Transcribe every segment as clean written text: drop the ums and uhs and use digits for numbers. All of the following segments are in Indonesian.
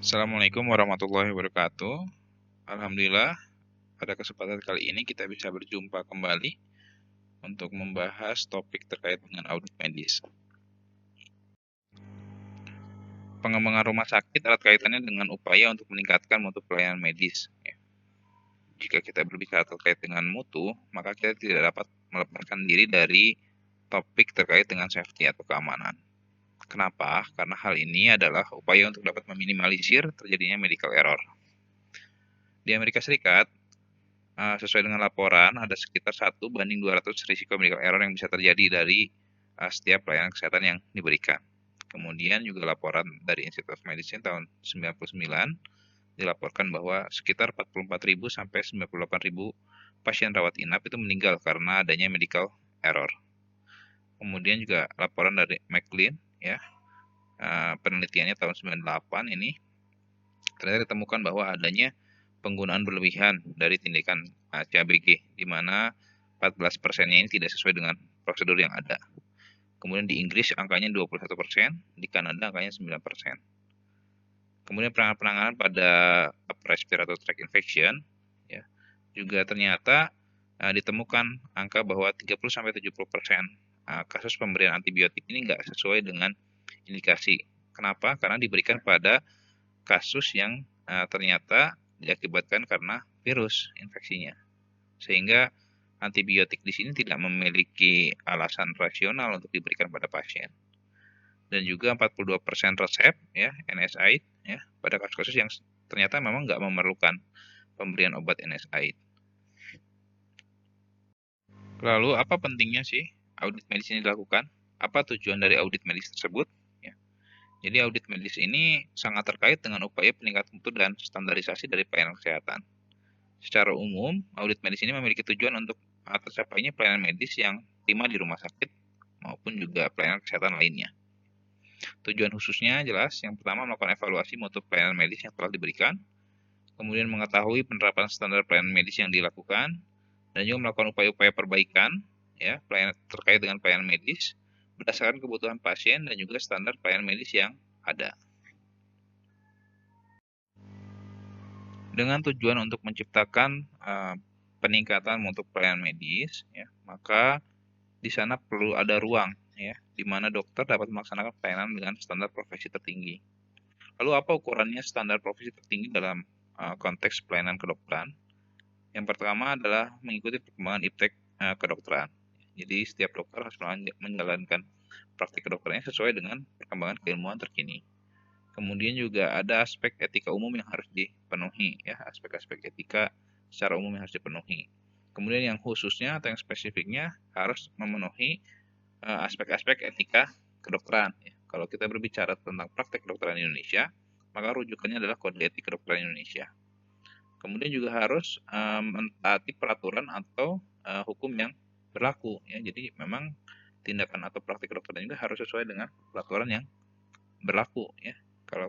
Assalamualaikum warahmatullahi wabarakatuh. Alhamdulillah, pada kesempatan kali ini kita bisa berjumpa kembali untuk membahas topik terkait dengan audit medis. Pengembangan rumah sakit erat kaitannya dengan upaya untuk meningkatkan mutu pelayanan medis. Jika kita berbicara terkait dengan mutu, maka kita tidak dapat melepaskan diri dari topik terkait dengan safety atau keamanan. Kenapa? Karena hal ini adalah upaya untuk dapat meminimalisir terjadinya medical error. Di Amerika Serikat, sesuai dengan laporan, ada sekitar 1:200 risiko medical error yang bisa terjadi dari setiap pelayanan kesehatan yang diberikan. Kemudian juga laporan dari Institute of Medicine tahun 99 dilaporkan bahwa sekitar 44.000 sampai 98.000 pasien rawat inap itu meninggal karena adanya medical error. Kemudian juga laporan dari McLean, ya, penelitiannya tahun 98 ini ternyata ditemukan bahwa adanya penggunaan berlebihan dari tindakan CABG, di mana 14%-nya ini tidak sesuai dengan prosedur yang ada. Kemudian di Inggris angkanya 21%, di Kanada angkanya 9%. Kemudian penanganan pada upper respiratory tract infection, ya, juga ternyata ditemukan angka bahwa 30-70% kasus pemberian antibiotik ini nggak sesuai dengan indikasi. Kenapa? Karena diberikan pada kasus yang ternyata diakibatkan karena virus infeksinya. Sehingga antibiotik di sini tidak memiliki alasan rasional untuk diberikan pada pasien. Dan juga 42% resep, ya, NSAID, ya, pada kasus-kasus yang ternyata memang nggak memerlukan pemberian obat NSAID. Lalu apa pentingnya sih audit medis ini dilakukan? Apa tujuan dari audit medis tersebut? Ya. Jadi audit medis ini sangat terkait dengan upaya peningkatan mutu dan standarisasi dari pelayanan kesehatan. Secara umum, audit medis ini memiliki tujuan untuk tercapainya pelayanan medis yang prima di rumah sakit maupun juga pelayanan kesehatan lainnya. Tujuan khususnya jelas, yang pertama melakukan evaluasi mutu pelayanan medis yang telah diberikan, kemudian mengetahui penerapan standar pelayanan medis yang dilakukan, dan juga melakukan upaya-upaya perbaikan, ya, terkait dengan pelayanan medis berdasarkan kebutuhan pasien dan juga standar pelayanan medis yang ada. Dengan tujuan untuk menciptakan peningkatan mutu pelayanan medis, ya, maka di sana perlu ada ruang, ya, di mana dokter dapat melaksanakan pelayanan dengan standar profesi tertinggi. Lalu apa ukurannya standar profesi tertinggi dalam konteks pelayanan kedokteran? Yang pertama adalah mengikuti perkembangan iptek kedokteran. Jadi setiap dokter harus menjalankan praktik kedokterannya sesuai dengan perkembangan keilmuan terkini. Kemudian juga ada aspek etika umum yang harus dipenuhi, ya, aspek-aspek etika secara umum yang harus dipenuhi. Kemudian yang khususnya atau yang spesifiknya harus memenuhi aspek-aspek etika kedokteran. Ya. Kalau kita berbicara tentang praktek kedokteran Indonesia, maka rujukannya adalah Kode Etik Kedokteran Indonesia. Kemudian juga harus mentaati peraturan atau hukum yang berlaku. Ya. Jadi memang tindakan atau praktik kedokteran juga harus sesuai dengan peraturan yang berlaku. Ya. Kalau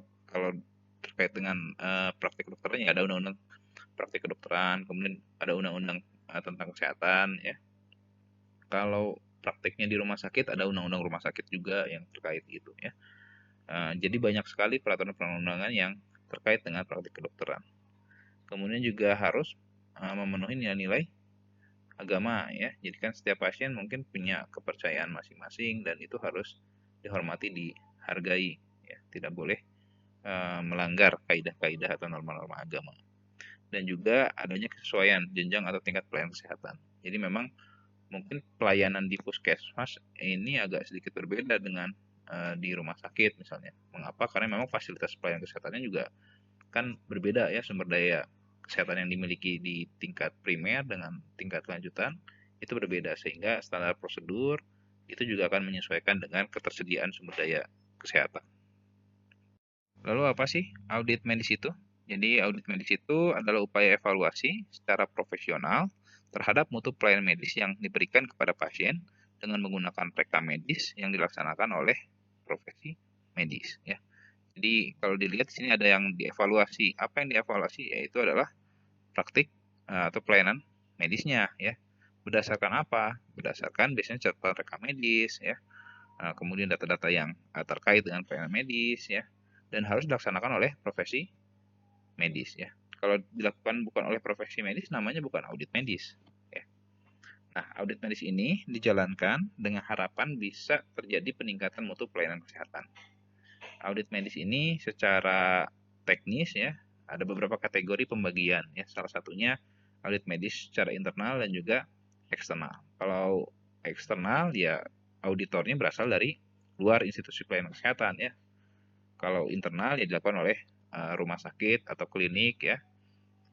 terkait dengan praktik kedokteran, ya ada undang-undang praktik kedokteran, kemudian ada undang-undang tentang kesehatan. Ya. Kalau prakteknya di rumah sakit, ada undang-undang rumah sakit juga yang terkait itu, ya. Jadi banyak sekali peraturan perundang-undangan yang terkait dengan praktik kedokteran. Kemudian juga harus memenuhi nilai-nilai agama, ya. Jadi kan setiap pasien mungkin punya kepercayaan masing-masing dan itu harus dihormati, dihargai, ya. Tidak boleh melanggar kaidah-kaidah atau norma-norma agama. Dan juga adanya kesesuaian jenjang atau tingkat pelayanan kesehatan. Jadi memang mungkin pelayanan di puskesmas ini agak sedikit berbeda dengan di rumah sakit misalnya. Mengapa? Karena memang fasilitas pelayanan kesehatannya juga kan berbeda, ya, sumber daya kesehatan yang dimiliki di tingkat primer dengan tingkat lanjutan itu berbeda, sehingga standar prosedur itu juga akan menyesuaikan dengan ketersediaan sumber daya kesehatan. Lalu apa sih audit medis itu? Jadi audit medis itu adalah upaya evaluasi secara profesional terhadap mutu pelayanan medis yang diberikan kepada pasien dengan menggunakan rekam medis yang dilaksanakan oleh profesi medis, ya. Jadi kalau dilihat di sini ada yang dievaluasi. Apa yang dievaluasi? Yaitu adalah praktik atau pelayanan medisnya, ya. Berdasarkan apa? Berdasarkan biasanya catatan rekam medis, ya. Kemudian data-data yang terkait dengan pelayanan medis, ya. dan harus dilaksanakan oleh profesi medis ya. Kalau dilakukan bukan oleh profesi medis, namanya bukan audit medis. Ya. Nah, audit medis ini dijalankan dengan harapan bisa terjadi peningkatan mutu pelayanan kesehatan. Audit medis ini secara teknis ya, ada beberapa kategori pembagian ya. Salah satunya audit medis secara internal dan juga eksternal. Kalau eksternal ya auditornya berasal dari luar institusi pelayanan kesehatan ya. Kalau internal ya dilakukan oleh rumah sakit atau klinik ya,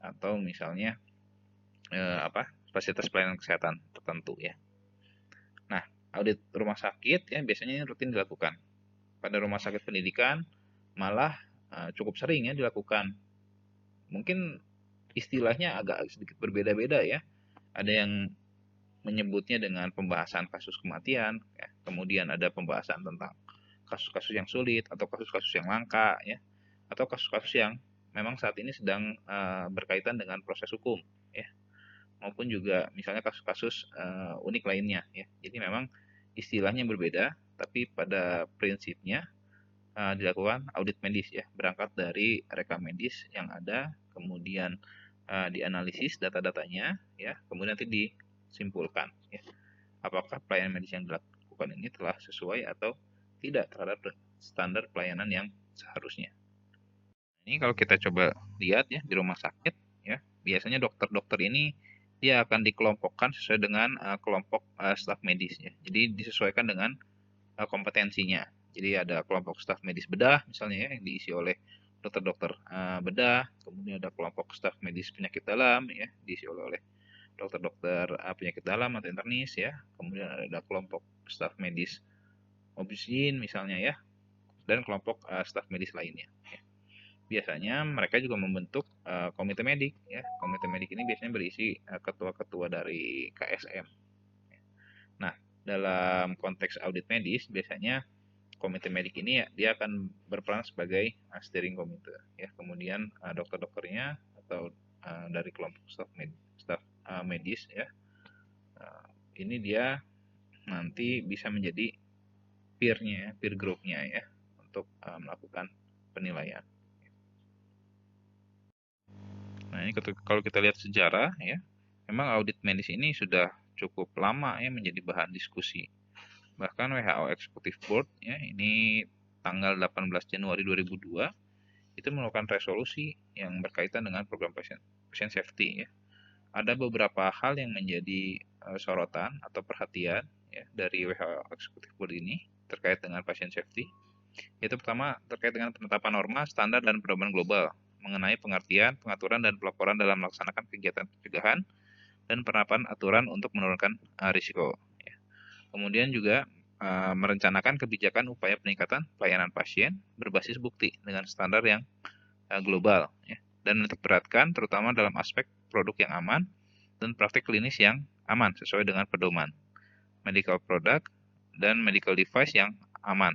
atau misalnya fasilitas pelayanan kesehatan tertentu ya. Nah, audit rumah sakit ya biasanya rutin dilakukan. Pada rumah sakit pendidikan malah cukup sering ya dilakukan. Mungkin istilahnya agak sedikit berbeda-beda ya. Ada yang menyebutnya dengan pembahasan kasus kematian, ya. Kemudian ada pembahasan tentang kasus-kasus yang sulit atau kasus-kasus yang langka ya, atau kasus-kasus yang memang saat ini sedang berkaitan dengan proses hukum ya, maupun juga misalnya kasus-kasus unik lainnya ya. Jadi memang istilahnya berbeda, tapi pada prinsipnya dilakukan audit medis ya, berangkat dari rekam medis yang ada, kemudian dianalisis data-datanya ya, kemudian nanti disimpulkan ya, apakah pelayanan medis yang dilakukan ini telah sesuai atau tidak terhadap standar pelayanan yang seharusnya. Ini kalau kita coba lihat ya di rumah sakit ya, biasanya dokter-dokter ini dia akan dikelompokkan sesuai dengan kelompok staf medis ya. Jadi disesuaikan dengan kompetensinya. Jadi ada kelompok staf medis bedah misalnya ya, yang diisi oleh dokter-dokter bedah, kemudian ada kelompok staf medis penyakit dalam ya, diisi oleh dokter-dokter penyakit dalam atau internis ya, kemudian ada kelompok staf medis obsgin misalnya ya, dan kelompok staf medis lainnya. Ya. Biasanya mereka juga membentuk komite medik ya. Komite medik ini biasanya berisi ketua-ketua dari KSM. Nah, dalam konteks audit medis biasanya komite medik ini ya, dia akan berperan sebagai steering komite ya. Kemudian dokter-dokternya atau dari kelompok staf medis ya, ini dia nanti bisa menjadi peer-nya, peer group-nya ya, untuk melakukan penilaian. Nah, ini kalau kita lihat sejarah ya, memang audit medis ini sudah cukup lama ya menjadi bahan diskusi. Bahkan WHO Executive Board ya, ini tanggal 18 Januari 2002 itu melakukan resolusi yang berkaitan dengan program patient safety ya. Ada beberapa hal yang menjadi sorotan atau perhatian ya dari WHO Executive Board ini terkait dengan patient safety. Yaitu pertama terkait dengan penetapan norma, standar, dan pedoman global mengenai pengertian, pengaturan, dan pelaporan dalam melaksanakan kegiatan pencegahan dan penerapan aturan untuk menurunkan risiko. Ya. Kemudian juga merencanakan kebijakan upaya peningkatan pelayanan pasien berbasis bukti dengan standar yang global ya, dan menitik beratkan terutama dalam aspek produk yang aman dan praktik klinis yang aman sesuai dengan pedoman, medical product dan medical device yang aman,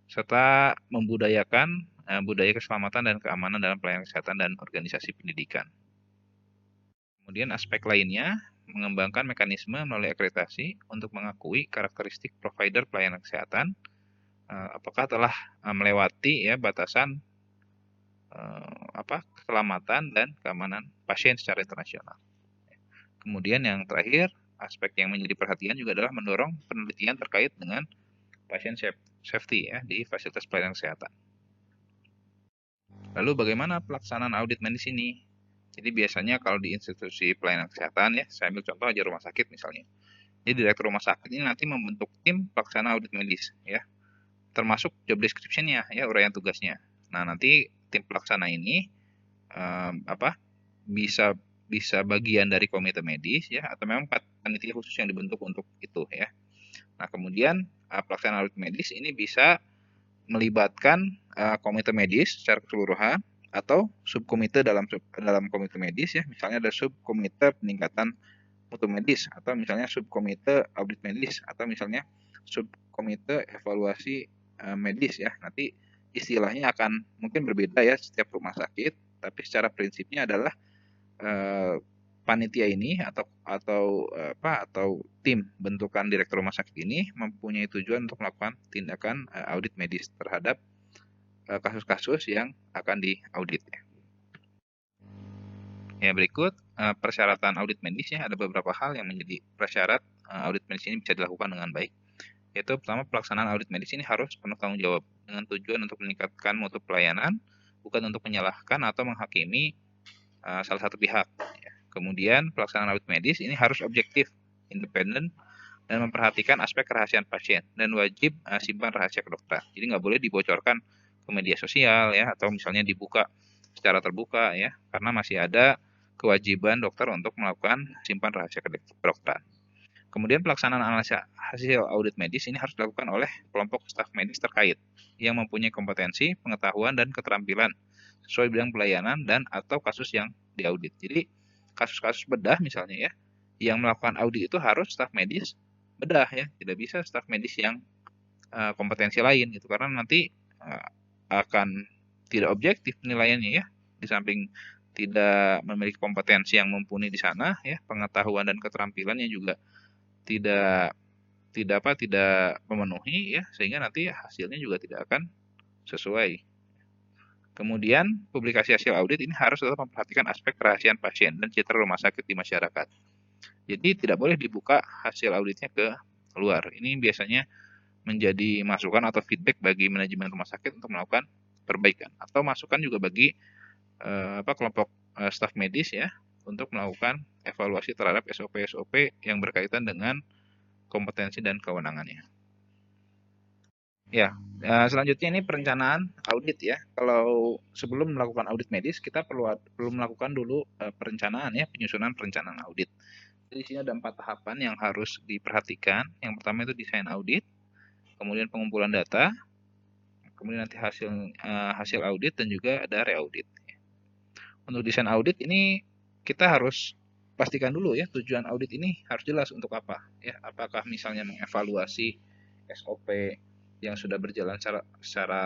serta membudayakan budaya keselamatan dan keamanan dalam pelayanan kesehatan dan organisasi pendidikan. Kemudian aspek lainnya, mengembangkan mekanisme melalui akreditasi untuk mengakui karakteristik provider pelayanan kesehatan, apakah telah melewati ya batasan keselamatan dan keamanan pasien secara internasional. Kemudian yang terakhir, aspek yang menjadi perhatian juga adalah mendorong penelitian terkait dengan pasien safety ya di fasilitas pelayanan kesehatan. Lalu bagaimana pelaksanaan audit medis ini? Jadi biasanya kalau di institusi pelayanan kesehatan ya, saya ambil contoh aja rumah sakit misalnya. Jadi direktur rumah sakit ini nanti membentuk tim pelaksana audit medis ya, termasuk job description-nya ya, uraian tugasnya. Nah, nanti tim pelaksana ini bisa bagian dari komite medis ya, atau memang panitia khusus yang dibentuk untuk itu ya. Nah, kemudian pelaksanaan audit medis ini bisa melibatkan komite medis secara keseluruhan atau subkomite dalam komite medis ya, misalnya ada subkomite peningkatan mutu medis atau misalnya subkomite audit medis atau misalnya subkomite evaluasi medis ya. Nanti istilahnya akan mungkin berbeda ya setiap rumah sakit, tapi secara prinsipnya adalah panitia ini atau tim bentukan direktur rumah sakit ini mempunyai tujuan untuk melakukan tindakan audit medis terhadap kasus-kasus yang akan diaudit. Ya, berikut persyaratan audit medis ya. Ada beberapa hal yang menjadi prasyarat audit medis ini bisa dilakukan dengan baik. Yaitu pertama, pelaksanaan audit medis ini harus penuh tanggung jawab dengan tujuan untuk meningkatkan mutu pelayanan, bukan untuk menyalahkan atau menghakimi salah satu pihak. Kemudian pelaksanaan audit medis ini harus objektif, independen, dan memperhatikan aspek kerahasiaan pasien dan wajib simpan rahasia kedokteran. Jadi nggak boleh dibocorkan ke media sosial ya, atau misalnya dibuka secara terbuka ya, karena masih ada kewajiban dokter untuk melakukan simpan rahasia kedokteran. Kemudian pelaksanaan analisa hasil audit medis ini harus dilakukan oleh kelompok staf medis terkait yang mempunyai kompetensi, pengetahuan, dan keterampilan sesuai bidang pelayanan dan atau kasus yang diaudit. Jadi kasus-kasus bedah misalnya ya, yang melakukan audit itu harus staf medis bedah ya, tidak bisa staf medis yang kompetensi lain gitu, karena nanti akan tidak objektif penilaiannya ya, di samping tidak memiliki kompetensi yang mumpuni di sana ya, pengetahuan dan keterampilannya juga tidak memenuhi ya, sehingga nanti hasilnya juga tidak akan sesuai. Kemudian publikasi hasil audit ini harus tetap memperhatikan aspek kerahasiaan pasien dan citra rumah sakit di masyarakat. Jadi tidak boleh dibuka hasil auditnya ke luar. Ini biasanya menjadi masukan atau feedback bagi manajemen rumah sakit untuk melakukan perbaikan, atau masukan juga bagi kelompok staf medis ya, untuk melakukan evaluasi terhadap SOP-SOP yang berkaitan dengan kompetensi dan kewenangannya. Ya, selanjutnya ini perencanaan audit ya. Kalau sebelum melakukan audit medis, kita perlu melakukan dulu perencanaan ya, penyusunan perencanaan audit. Jadi di sini ada 4 tahapan yang harus diperhatikan. Yang pertama itu desain audit, kemudian pengumpulan data, kemudian nanti hasil audit, dan juga ada re-audit. Untuk desain audit ini kita harus pastikan dulu ya, tujuan audit ini harus jelas untuk apa ya. Apakah misalnya mengevaluasi SOP yang sudah berjalan secara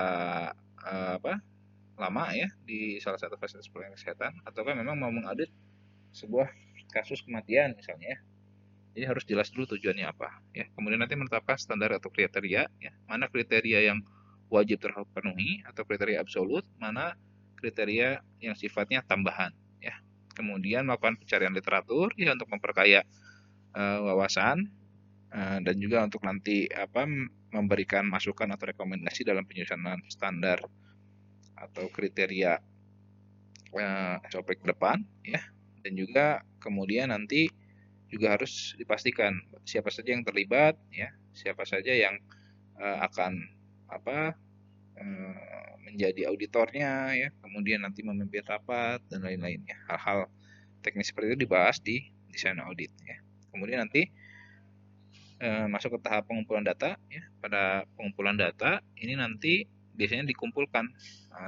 lama ya di salah satu fasilitas pelayanan kesehatan, ataukah memang mau mengaudit sebuah kasus kematian misalnya ya. Jadi harus jelas dulu tujuannya apa ya. Kemudian nanti menetapkan standar atau kriteria ya, mana kriteria yang wajib terpenuhi atau kriteria absolut, mana kriteria yang sifatnya tambahan ya. Kemudian melakukan pencarian literatur ya untuk memperkaya wawasan, dan juga untuk nanti memberikan masukan atau rekomendasi dalam penyusunan standar atau kriteria SOP ke depan ya. Dan juga kemudian nanti juga harus dipastikan siapa saja yang terlibat ya, siapa saja yang akan menjadi auditornya ya, kemudian nanti memimpin rapat dan lain-lain ya. Hal-hal teknis seperti itu dibahas di desain audit ya. Kemudian nanti masuk ke tahap pengumpulan data ya. Pada pengumpulan data ini nanti biasanya dikumpulkan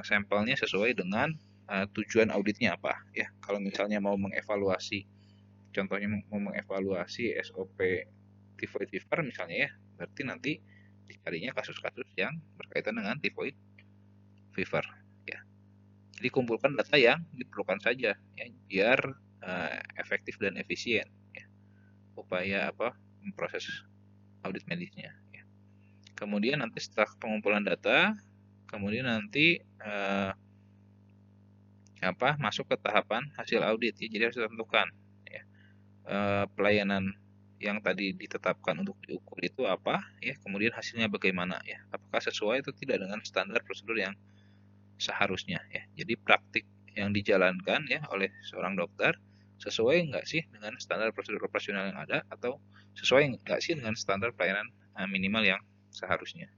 sampelnya sesuai dengan tujuan auditnya apa ya. Kalau misalnya mau mengevaluasi, contohnya mau mengevaluasi SOP typhoid fever misalnya ya, berarti nanti dicarinya kasus-kasus yang berkaitan dengan typhoid fever ya. Jadi kumpulkan data yang diperlukan saja ya, biar efektif dan efisien ya upaya memproses audit medisnya ya. Kemudian nanti setelah pengumpulan data, kemudian nanti masuk ke tahapan hasil audit ya. Jadi harus ditentukan ya, pelayanan yang tadi ditetapkan untuk diukur itu apa ya, kemudian hasilnya bagaimana ya, apakah sesuai atau tidak dengan standar prosedur yang seharusnya ya. Jadi praktik yang dijalankan ya oleh seorang dokter sesuai nggak sih dengan standar prosedur operasional yang ada, atau sesuai nggak sih dengan standar pelayanan minimal yang seharusnya.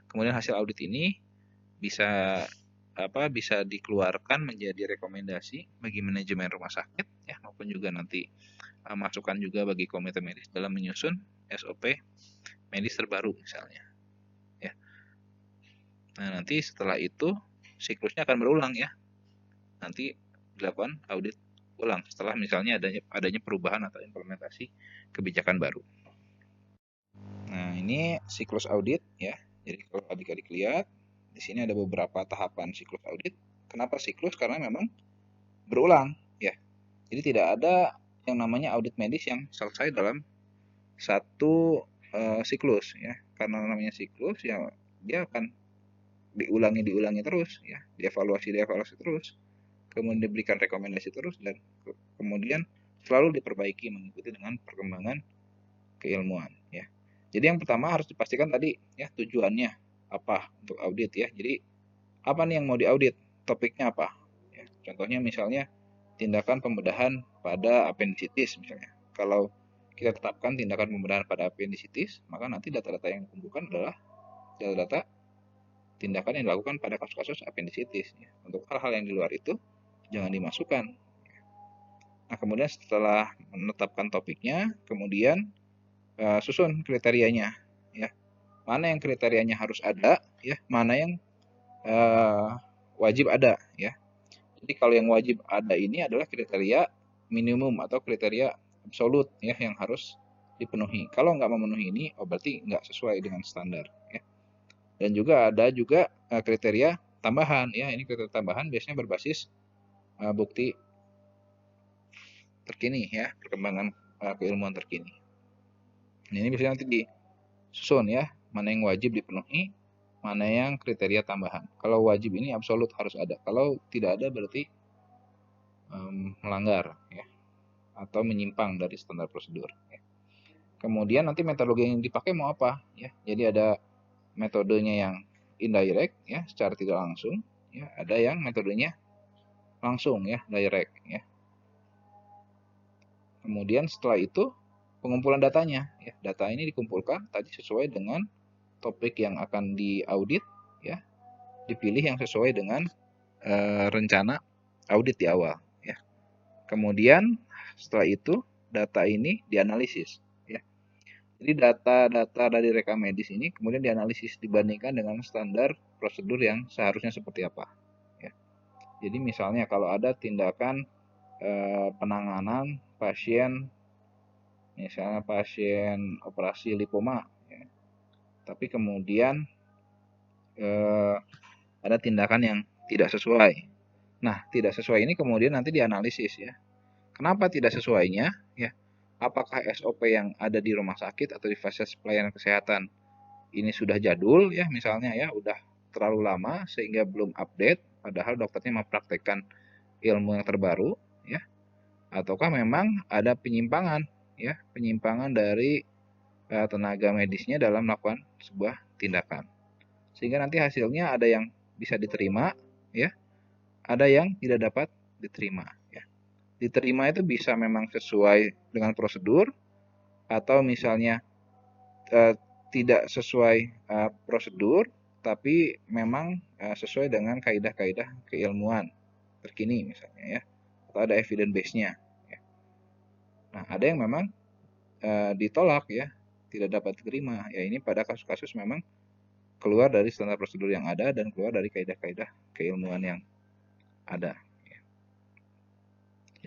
Kemudian hasil audit ini bisa dikeluarkan menjadi rekomendasi bagi manajemen rumah sakit ya, maupun juga nanti masukan juga bagi komite medis dalam menyusun SOP medis terbaru misalnya ya. Nah, nanti setelah itu siklusnya akan berulang ya. Nanti dilakukan audit ulang setelah misalnya adanya perubahan atau implementasi kebijakan baru. Nah, ini siklus audit ya. Jadi kalau adik-adik lihat di sini ada beberapa tahapan siklus audit. Kenapa siklus? Karena memang berulang ya. Jadi tidak ada yang namanya audit medis yang selesai dalam satu siklus ya. Karena namanya siklus ya, dia akan diulangi terus ya, dievaluasi terus, kemudian diberikan rekomendasi terus, dan kemudian selalu diperbaiki mengikuti dengan perkembangan keilmuan ya. Jadi yang pertama harus dipastikan tadi ya, tujuannya apa untuk audit ya. Jadi apa nih yang mau diaudit, topiknya apa ya. Contohnya misalnya tindakan pembedahan pada apendisitis misalnya. Kalau kita tetapkan tindakan pembedahan pada apendisitis, maka nanti data-data yang dikumpulkan adalah data-data tindakan yang dilakukan pada kasus-kasus apendisitis ya. Untuk hal-hal yang di luar itu jangan dimasukkan. Nah, kemudian setelah menetapkan topiknya, kemudian susun kriterianya ya. Mana yang kriterianya harus ada ya, mana yang wajib ada ya. Jadi kalau yang wajib ada ini adalah kriteria minimum atau kriteria absolut ya, yang harus dipenuhi. Kalau nggak memenuhi ini, oh berarti nggak sesuai dengan standar ya. Dan juga ada juga kriteria tambahan ya. Ini kriteria tambahan biasanya berbasis bukti terkini ya, perkembangan keilmuan terkini. Ini biasanya nanti disusun ya, mana yang wajib dipenuhi, mana yang kriteria tambahan. Kalau wajib ini absolut harus ada. Kalau tidak ada berarti melanggar ya, atau menyimpang dari standar prosedur ya. Kemudian nanti metodologi yang dipakai mau apa ya. Jadi ada metodenya yang indirect ya, secara tidak langsung ya, ada yang metodenya langsung ya, direct ya. Kemudian setelah itu pengumpulan datanya ya. Data ini dikumpulkan tadi sesuai dengan topik yang akan diaudit ya. Dipilih yang sesuai dengan rencana audit di awal ya. Kemudian setelah itu data ini dianalisis ya. Jadi data-data dari rekam medis ini kemudian dianalisis dibandingkan dengan standar prosedur yang seharusnya seperti apa ya. Jadi misalnya kalau ada tindakan penanganan pasien, misalnya pasien operasi lipoma ya, tapi kemudian ada tindakan yang tidak sesuai. Nah, tidak sesuai ini kemudian nanti dianalisis ya. Kenapa tidak sesuainya ya? Apakah SOP yang ada di rumah sakit atau di fasilitas pelayanan kesehatan ini sudah jadul ya, misalnya ya, udah terlalu lama sehingga belum update, padahal dokternya mempraktekkan ilmu yang terbaru ya, ataukah memang ada penyimpangan ya, penyimpangan dari tenaga medisnya dalam melakukan sebuah tindakan, sehingga nanti hasilnya ada yang bisa diterima ya, ada yang tidak dapat diterima ya. Diterima itu bisa memang sesuai dengan prosedur, atau misalnya tidak sesuai prosedur tapi memang sesuai dengan kaidah-kaidah keilmuan terkini misalnya ya, atau ada evidence base-nya ya. Nah, ada yang memang ditolak ya, tidak dapat diterima ya. Ini pada kasus-kasus memang keluar dari standar prosedur yang ada dan keluar dari kaidah-kaidah keilmuan yang ada ya.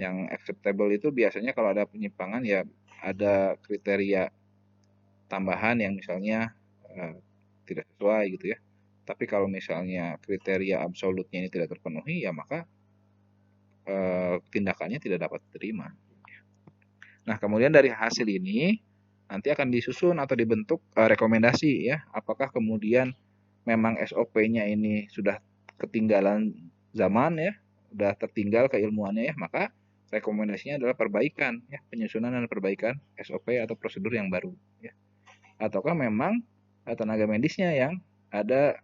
Yang acceptable itu biasanya kalau ada penyimpangan ya, ada kriteria tambahan yang misalnya tidak sesuai gitu ya. Tapi kalau misalnya kriteria absolutnya ini tidak terpenuhi, ya maka tindakannya tidak dapat diterima. Nah, kemudian dari hasil ini nanti akan disusun atau dibentuk rekomendasi ya. Apakah kemudian memang SOP-nya ini sudah ketinggalan zaman ya, sudah tertinggal keilmuannya ya, maka rekomendasinya adalah perbaikan ya, penyusunan dan perbaikan SOP atau prosedur yang baru ya. Ataukah memang tenaga medisnya yang ada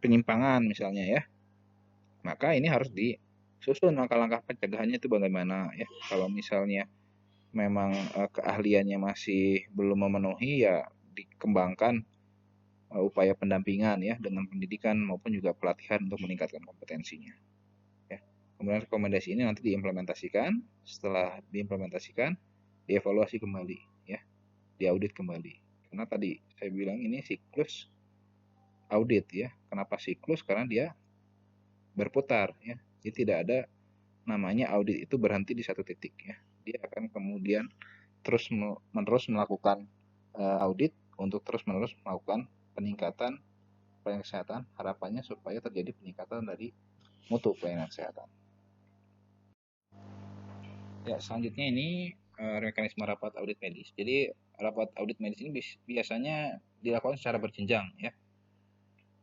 penyimpangan misalnya ya, maka ini harus disusun langkah-langkah pencegahannya itu bagaimana ya. Kalau misalnya memang keahliannya masih belum memenuhi, ya dikembangkan upaya pendampingan ya, dengan pendidikan maupun juga pelatihan untuk meningkatkan kompetensinya ya. Kemudian rekomendasi ini nanti diimplementasikan, setelah diimplementasikan dievaluasi kembali ya, diaudit kembali. Karena tadi saya bilang ini siklus audit ya. Kenapa siklus? Karena dia berputar ya. Jadi tidak ada namanya audit itu berhenti di satu titik ya. Dia akan kemudian terus menerus melakukan audit untuk terus menerus melakukan peningkatan pelayanan kesehatan. Harapannya supaya terjadi peningkatan dari mutu pelayanan kesehatan. Ya, selanjutnya ini mekanisme rapat audit medis. Jadi rapat audit medis ini biasanya dilakukan secara berjenjang ya.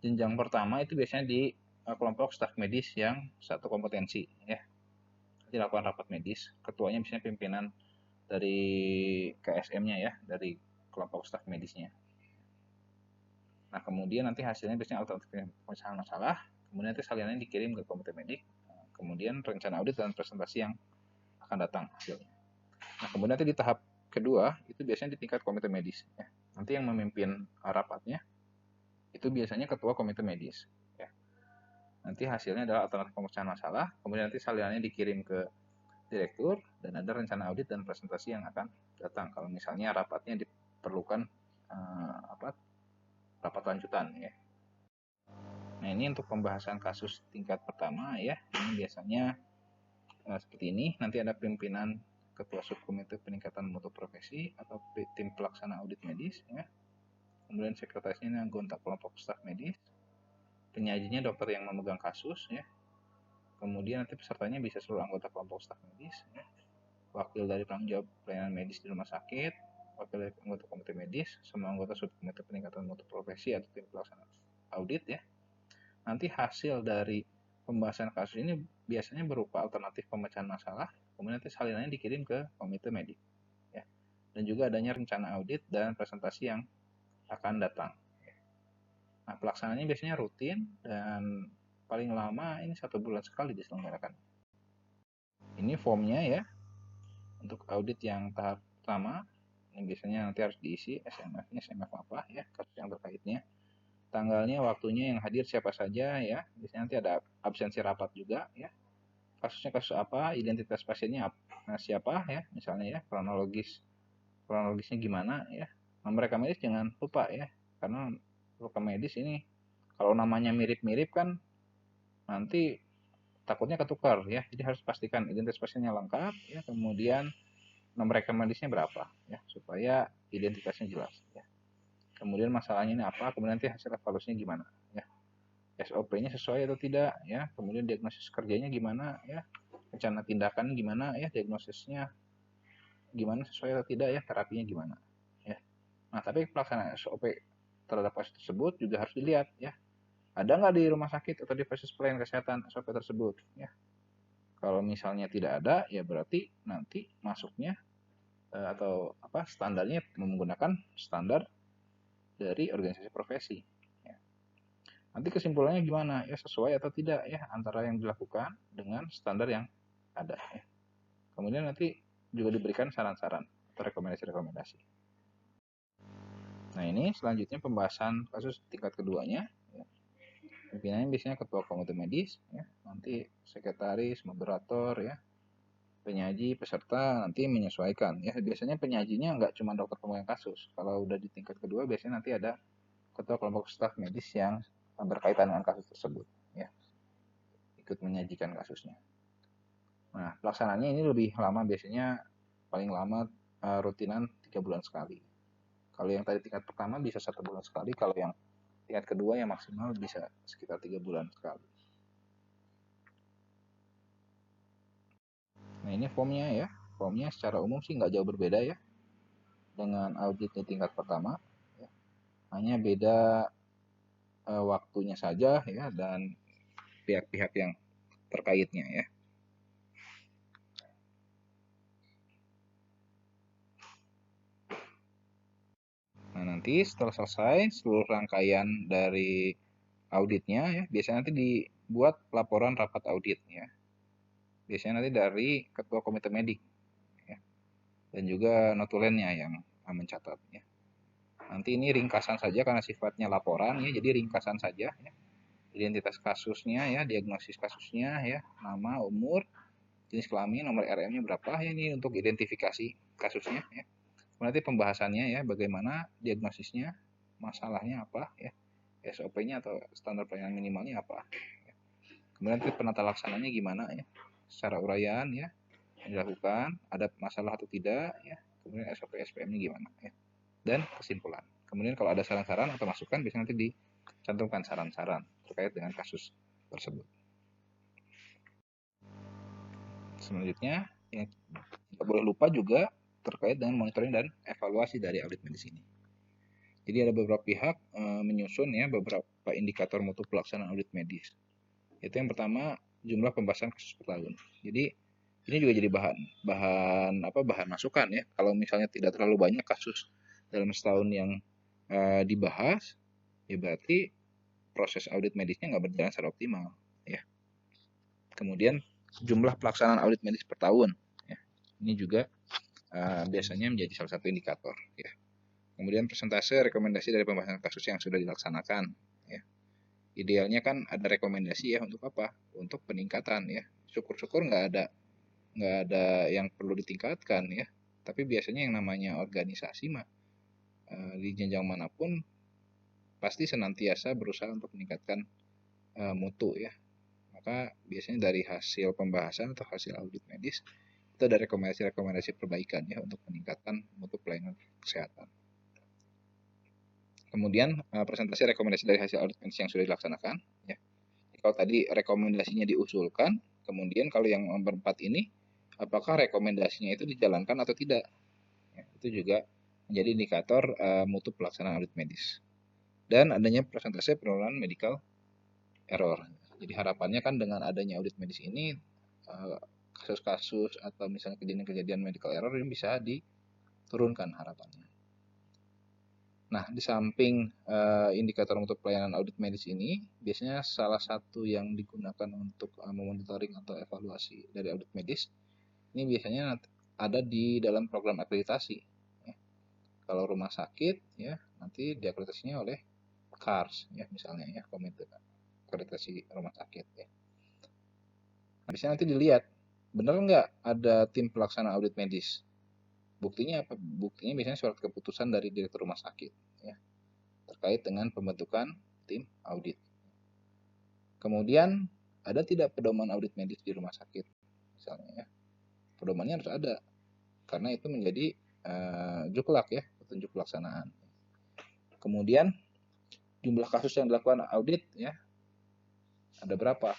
Jenjang pertama itu biasanya di kelompok staf medis yang satu kompetensi ya. Dilakukan rapat medis, ketuanya biasanya pimpinan dari KSM-nya ya, dari kelompok staf medisnya. Nah, kemudian nanti hasilnya biasanya alternatif pemecahan masalah, kemudian nanti saliannya dikirim ke komite medik, kemudian rencana audit dan presentasi yang akan datang hasilnya. Nah, kemudian nanti di tahap kedua, itu biasanya di tingkat komite medis. Ya. Nanti yang memimpin rapatnya, itu biasanya ketua komite medis. Ya. Nanti hasilnya adalah alternatif pemecahan masalah, kemudian nanti saliannya dikirim ke direktur, dan ada rencana audit dan presentasi yang akan datang. Kalau misalnya rapatnya diperlukan rapat lanjutan. Ya. Nah, ini untuk pembahasan kasus tingkat pertama ya. Ini biasanya seperti ini. Nanti ada pimpinan ketua subkomite peningkatan mutu profesi atau tim pelaksana audit medis ya. Kemudian sekretarisnya ini anggota kelompok staf medis. Penyajinya dokter yang memegang kasus ya. Kemudian nanti pesertanya bisa seluruh anggota kelompok staf medis ya. Wakil dari penanggung jawab pelayanan medis di rumah sakit, wakil dari anggota komite medis, semua anggota subkomite peningkatan mutu profesi atau tim pelaksana audit ya. Nanti hasil dari pembahasan kasus ini biasanya berupa alternatif pemecahan masalah, kemudian nanti salinannya dikirim ke komite medik. Ya. Dan juga adanya rencana audit dan presentasi yang akan datang. Nah, pelaksanaannya biasanya rutin dan paling lama ini 1 bulan sekali diselenggarakan. Ini formnya ya, untuk audit yang tahap pertama, ini biasanya nanti harus diisi SMF-nya, SMF apa ya, kasus yang terkaitnya. Tanggalnya, waktunya, yang hadir siapa saja ya. Biasanya nanti ada absensi rapat juga ya. Kasusnya kasus apa, identitas pasiennya siapa ya, misalnya ya, kronologisnya gimana ya. Nomor rekam medis jangan lupa ya, karena rekam medis ini kalau namanya mirip-mirip kan nanti takutnya ketukar ya. Jadi harus pastikan identitas pasiennya lengkap ya, kemudian nomor rekam medisnya berapa ya, supaya identitasnya jelas ya. Kemudian masalahnya ini apa, kemudian nanti hasil evaluasinya gimana ya. SOP-nya sesuai atau tidak ya, kemudian diagnosis kerjanya gimana ya, rencana tindakan gimana ya, diagnosisnya gimana, sesuai atau tidak ya, terapinya gimana ya. Nah, tapi pelaksanaan SOP terhadap kasus tersebut juga harus dilihat ya, ada nggak di rumah sakit atau di fasilitas pelayanan kesehatan SOP tersebut ya. Kalau misalnya tidak ada ya berarti nanti masuknya atau standarnya menggunakan standar dari organisasi profesi. Nanti kesimpulannya gimana ya, sesuai atau tidak ya antara yang dilakukan dengan standar yang ada ya. Kemudian nanti juga diberikan saran-saran atau rekomendasi-rekomendasi. Nah, ini selanjutnya pembahasan kasus tingkat keduanya ya. Pimpinannya biasanya ketua komite medis ya, nanti sekretaris, moderator ya, penyaji, peserta nanti menyesuaikan ya. Biasanya penyajinya nggak cuma dokter pemegang kasus. Kalau udah di tingkat kedua biasanya nanti ada ketua kelompok staf medis yang berkaitan dengan kasus tersebut ya, ikut menyajikan kasusnya. Nah, pelaksanaannya ini lebih lama, biasanya paling lama rutinan 3 bulan sekali. Kalau yang tadi tingkat pertama bisa 1 bulan sekali, kalau yang tingkat kedua yang maksimal bisa sekitar 3 bulan sekali. Nah, ini formnya ya. Formnya secara umum sih nggak jauh berbeda ya dengan audit di tingkat pertama. Ya. Hanya beda waktunya saja ya, dan pihak-pihak yang terkaitnya ya. Nah, nanti setelah selesai seluruh rangkaian dari auditnya ya, biasanya nanti dibuat laporan rapat audit ya. Biasanya nanti dari ketua komite medik ya, dan juga notulennya yang mencatat ya. Nanti ini ringkasan saja karena sifatnya laporan ya, jadi ringkasan saja ya. Identitas kasusnya ya, diagnosis kasusnya ya, nama, umur, jenis kelamin, nomor RM-nya berapa ya, ini untuk identifikasi kasusnya ya. Nanti pembahasannya ya, bagaimana diagnosisnya, masalahnya apa ya, SOP-nya atau standar pelayanan minimalnya apa. Kemudian nanti penata laksananya gimana ya, secara uraian ya, yang dilakukan, ada masalah atau tidak ya, kemudian SOP SPM-nya gimana ya, dan kesimpulan. Kemudian kalau ada saran-saran atau masukan, biasanya nanti dicantumkan saran-saran terkait dengan kasus tersebut. Selanjutnya, yang tidak boleh lupa juga terkait dengan monitoring dan evaluasi dari audit medis ini. Jadi ada beberapa pihak menyusun ya, beberapa indikator mutu pelaksanaan audit medis. Itu yang pertama, jumlah pembahasan kasus per tahun. Jadi ini juga jadi bahan masukan ya. Kalau misalnya tidak terlalu banyak kasus dalam setahun yang dibahas, ya berarti proses audit medisnya nggak berjalan secara optimal ya. Kemudian jumlah pelaksanaan audit medis per tahun ya. Ini juga biasanya menjadi salah satu indikator ya. Kemudian persentase rekomendasi dari pembahasan kasus yang sudah dilaksanakan ya. Idealnya kan ada rekomendasi ya untuk apa? Untuk peningkatan ya. Syukur-syukur nggak ada yang perlu ditingkatkan ya. Tapi biasanya yang namanya organisasi mah di jenjang manapun pasti senantiasa berusaha untuk meningkatkan mutu ya. Maka biasanya dari hasil pembahasan atau hasil audit medis itu ada rekomendasi-rekomendasi perbaikan ya untuk meningkatkan mutu pelayanan kesehatan. Kemudian presentasi rekomendasi dari hasil audit medis yang sudah dilaksanakan ya. Kalau tadi rekomendasinya diusulkan, kemudian kalau yang nomor 4 ini apakah rekomendasinya itu dijalankan atau tidak. Ya, itu juga menjadi indikator mutu pelaksanaan audit medis. Dan adanya persentase penularan medical error. Jadi harapannya kan dengan adanya audit medis ini kasus-kasus atau misalnya kejadian-kejadian medical error ini bisa diturunkan harapannya. Nah, di samping indikator untuk pelayanan audit medis ini, biasanya salah satu yang digunakan untuk memonitoring atau evaluasi dari audit medis, ini biasanya ada di dalam program akreditasi. Ya. Kalau rumah sakit, ya nanti diakreditasinya oleh KARS, ya misalnya ya, Komite Akreditasi Rumah Sakit. Ya. Nah, biasanya nanti dilihat, benar nggak ada tim pelaksana audit medis? Buktinya apa? Buktinya biasanya surat keputusan dari direktur rumah sakit ya, terkait dengan pembentukan tim audit. Kemudian ada tidak pedoman audit medis di rumah sakit misalnya ya. Pedomannya harus ada karena itu menjadi juklak ya, petunjuk pelaksanaan. Kemudian jumlah kasus yang dilakukan audit ya ada berapa?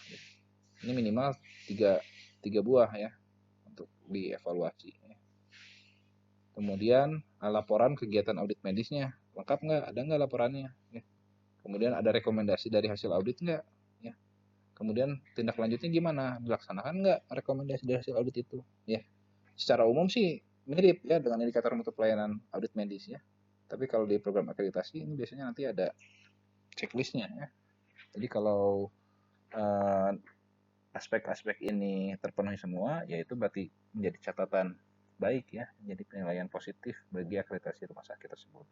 Ini minimal 3 buah ya untuk dievaluasi. Kemudian laporan kegiatan audit medisnya lengkap nggak? Ada nggak laporannya? Ya. Kemudian ada rekomendasi dari hasil audit nggak? Ya. Kemudian tindak lanjutnya gimana? Dilaksanakan nggak rekomendasi dari hasil audit itu? Ya. Secara umum sih mirip ya dengan indikator mutu pelayanan audit medis ya. Tapi kalau di program akreditasi ini biasanya nanti ada checklistnya ya. Jadi kalau aspek-aspek ini terpenuhi semua, yaitu berarti menjadi catatan baik ya, menjadi penilaian positif bagi akreditasi rumah sakit tersebut.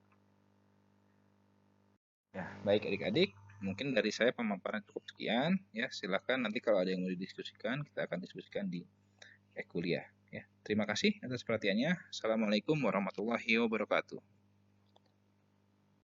Ya, baik adik-adik, mungkin dari saya pemaparan cukup sekian ya. Silakan nanti kalau ada yang mau didiskusikan, kita akan diskusikan di kuliah ya. Terima kasih atas perhatiannya. Assalamualaikum warahmatullahi wabarakatuh.